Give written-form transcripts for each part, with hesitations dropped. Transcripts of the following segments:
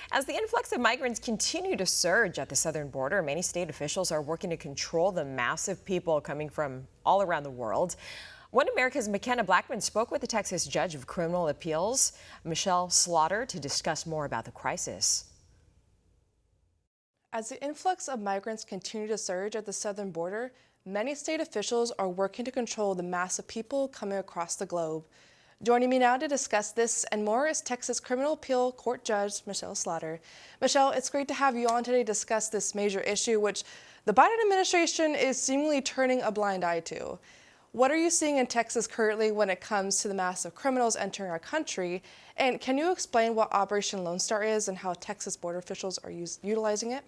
As the influx of migrants continue to surge at the southern border, many state officials are working to control the massive people coming from all around the world. One America's McKenna Blackman spoke with the Texas Judge of Criminal Appeals, Michelle Slaughter, to discuss more about the crisis. As the influx of migrants continue to surge at the southern border, many state officials are working to control the mass of people coming across the globe. Joining me now to discuss this and more is Texas Criminal Appeal Court Judge Michelle Slaughter. Michelle, it's great to have you on today to discuss this major issue, which the Biden administration is seemingly turning a blind eye to. What are you seeing in Texas currently when it comes to the mass of criminals entering our country? And can you explain what Operation Lone Star is and how Texas border officials are utilizing it?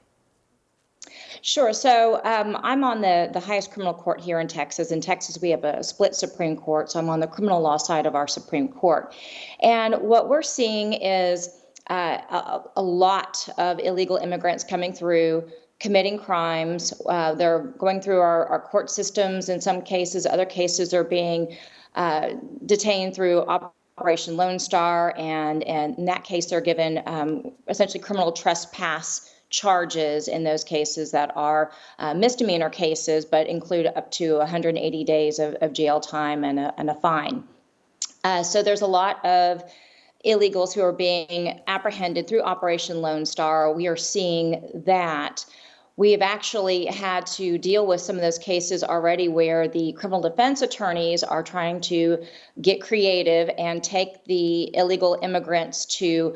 Sure. So I'm on the highest criminal court here in Texas. In Texas, we have a split Supreme Court, so I'm on the criminal law side of our Supreme Court. And what we're seeing is a lot of illegal immigrants coming through, committing crimes. They're going through our court systems in some cases. Other cases are being detained through Operation Lone Star, and in that case, they're given essentially criminal trespass charges in those cases that are misdemeanor cases, but include up to 180 days of jail time and a fine. So there's a lot of illegals who are being apprehended through Operation Lone Star. We are seeing that. We have actually had to deal with some of those cases already where the criminal defense attorneys are trying to get creative and take the illegal immigrants to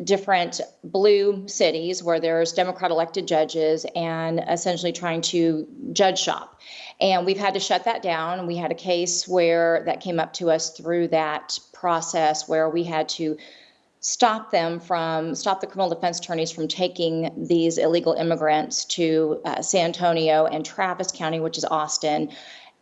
different blue cities where there's Democrat elected judges and essentially trying to judge shop. And we've had to shut that down. We had a case where that came up to us through that process where we had to stop the criminal defense attorneys from taking these illegal immigrants to San Antonio and Travis County, which is Austin,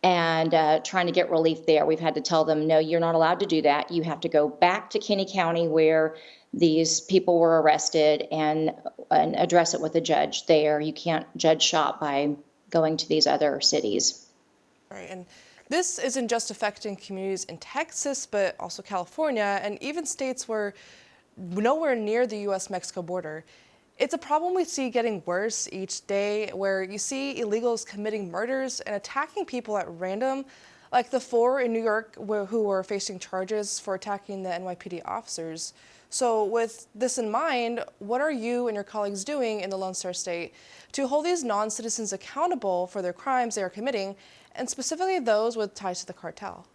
and trying to get relief there. We've had to tell them, no, you're not allowed to do that. You have to go back to Kinney County where these people were arrested and address it with a judge there. You can't judge shop by going to these other cities. Right, and this isn't just affecting communities in Texas, but also California and even states where nowhere near the U.S.-Mexico border. It's a problem we see getting worse each day, where you see illegals committing murders and attacking people at random, like the 4 in New York who were facing charges for attacking the NYPD officers. So with this in mind, what are you and your colleagues doing in the Lone Star State to hold these non-citizens accountable for their crimes they are committing, and specifically those with ties to the cartel?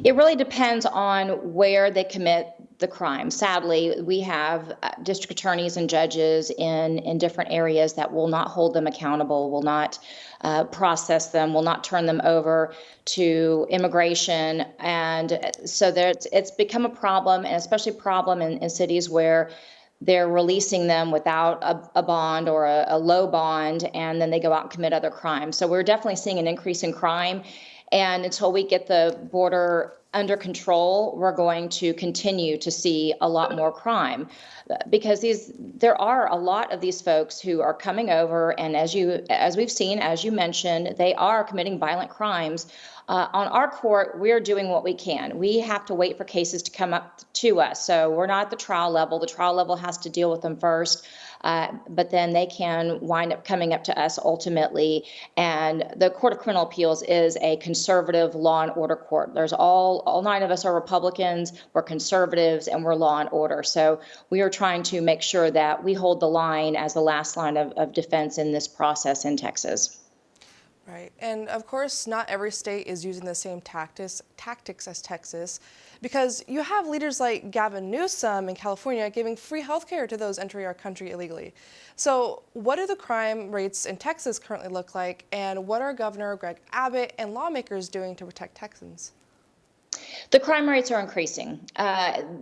It really depends on where they commit the crime. Sadly, we have district attorneys and judges in different areas that will not hold them accountable, will not process them, will not turn them over to immigration. And so it's become a problem, and especially a problem in cities where they're releasing them without a bond or a low bond, and then they go out and commit other crimes. So we're definitely seeing an increase in crime. And until we get the border under control, we're going to continue to see a lot more crime, because there are a lot of these folks who are coming over, and as we've seen, as you mentioned, they are committing violent crimes. On our court, we're doing what we can. We have to wait for cases to come up to us. So we're not at the trial level. The trial level has to deal with them first, but then they can wind up coming up to us ultimately. And the Court of Criminal Appeals is a conservative law and order court. There's all 9 of us are Republicans, we're conservatives, and we're law and order. So we are trying to make sure that we hold the line as the last line of defense in this process in Texas. Right, and of course, not every state is using the same tactics as Texas, because you have leaders like Gavin Newsom in California giving free healthcare to those entering our country illegally. So what do the crime rates in Texas currently look like, and what are Governor Greg Abbott and lawmakers doing to protect Texans? The crime rates are increasing.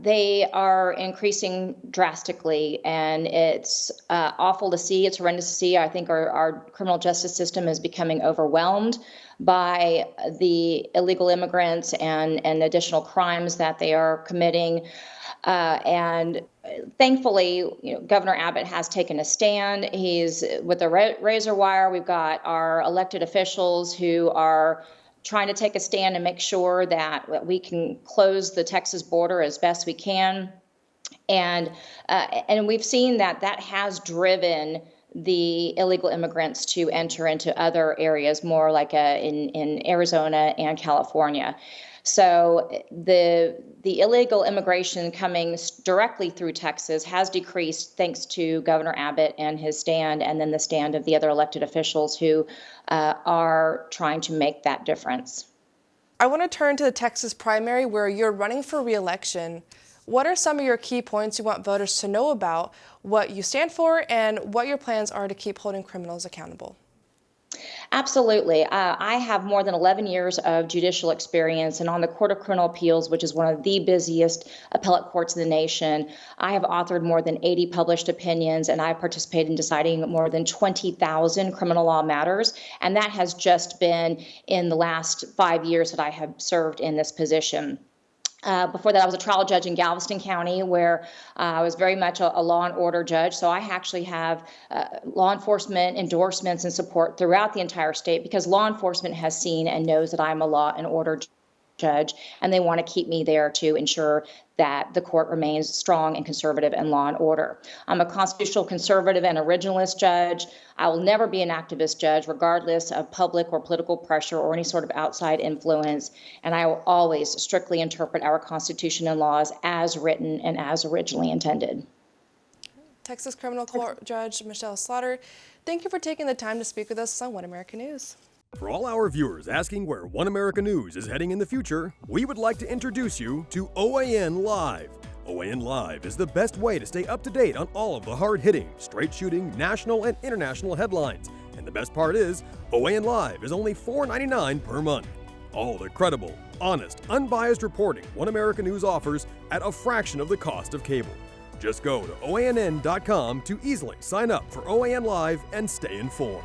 They are increasing drastically, and it's awful to see. It's horrendous to see. I think our criminal justice system is becoming overwhelmed by the illegal immigrants and additional crimes that they are committing. And thankfully, Governor Abbott has taken a stand. He's with the razor wire. We've got our elected officials who are trying to take a stand and make sure that we can close the Texas border as best we can. And we've seen that has driven the illegal immigrants to enter into other areas, more like in Arizona and California. So the illegal immigration coming directly through Texas has decreased thanks to Governor Abbott and his stand, and then the stand of the other elected officials who are trying to make that difference. I want to turn to the Texas primary where you're running for re-election. What are some of your key points you want voters to know about what you stand for and what your plans are to keep holding criminals accountable? Absolutely. I have more than 11 years of judicial experience, and on the Court of Criminal Appeals, which is one of the busiest appellate courts in the nation, I have authored more than 80 published opinions, and I participated in deciding more than 20,000 criminal law matters. And that has just been in the last 5 years that I have served in this position. Before that, I was a trial judge in Galveston County, where I was very much a law and order judge. So I actually have law enforcement endorsements and support throughout the entire state, because law enforcement has seen and knows that I'm a law and order judge, and they want to keep me there to ensure that the court remains strong and conservative and law and order. I'm a constitutional conservative and originalist judge. I will never be an activist judge, regardless of public or political pressure or any sort of outside influence. And I will always strictly interpret our Constitution and laws as written and as originally intended. Texas Criminal Court Judge Michelle Slaughter, thank you for taking the time to speak with us on One America News. For all our viewers asking where One America News is heading in the future, we would like to introduce you to OAN Live. OAN Live is the best way to stay up to date on all of the hard-hitting, straight-shooting, national and international headlines. And the best part is, OAN Live is only $4.99 per month. All the credible, honest, unbiased reporting One America News offers at a fraction of the cost of cable. Just go to OANN.com to easily sign up for OAN Live and stay informed.